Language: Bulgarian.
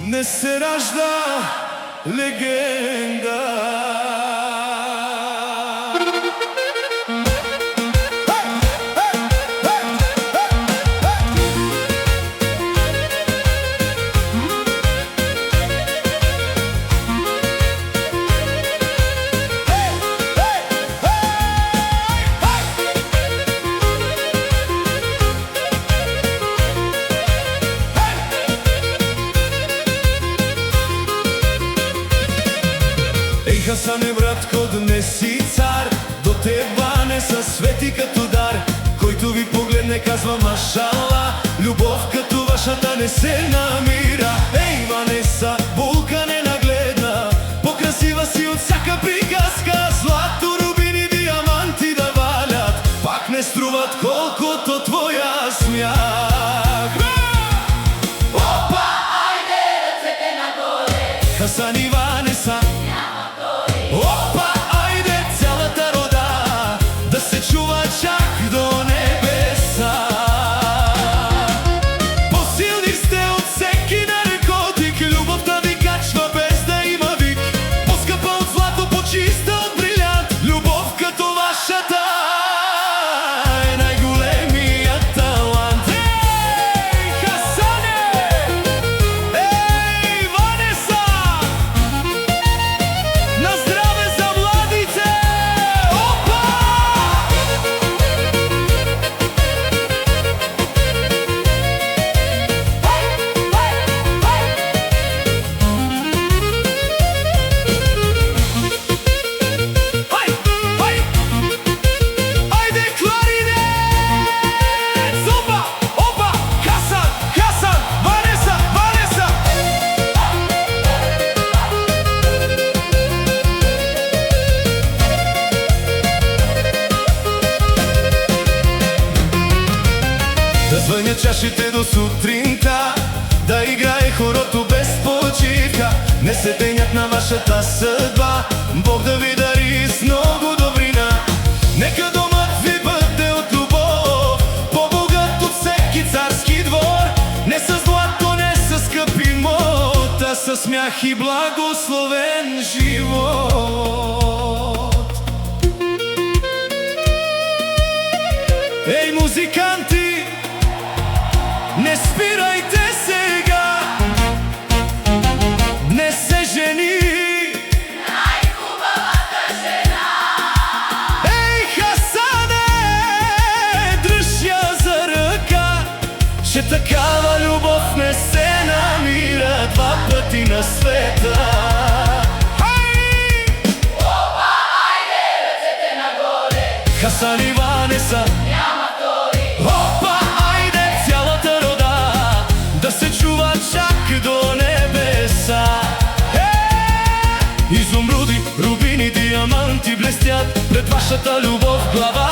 не се ражда легенда. Хасане, братко, днес си цар, до теба не са свети като дар. Който ви погледне казва машала, любов като вашата не се намира. Ей, Ванеса, булка не нагледна, по-красива си от всяка приказка. Злато, рубини, диаманти да валят, пак не струват колкото твоя смях. Опа, айде, ръцете нагоре! Хасан и Ванеса, Опа, айде цялата рода да се чува чак до небеса. По-силни сте от всеки наркотик, любовта ви качва без да има вик. По-скъпа от злато, по-чиста от брилянт, любов като вашата е най-големият талант. Ей, Хасане! Ей, Ванеса! На здраве за младите! Опа! Айде, кларинет! Опа! Опа! Хасан! Хасан! Ванеса! Ванеса! Да звънят чашите до сутринта, да играе хорото без почивка. Днес е денят на вашата съдба, Бог да ви дари с много добрина. Нека домът ви бъде от любов, по-богат от всеки царски двор. Не с злато, не с скъпи имот, а със смях и благословен живот. Ей, музиканти, не спирайте сега, днес се жени най-хубавата жена! Ей, Хасане, дръж я за ръка, че такава любов не се намира два пъти на света. Опа, айде, ръцете нагоре! Хасан и Ванеса, Няма втори! опа, айде цялата рода да се чува чак до небеса. Изумруди, рубини, диаманти блестят пред вашата любов глава.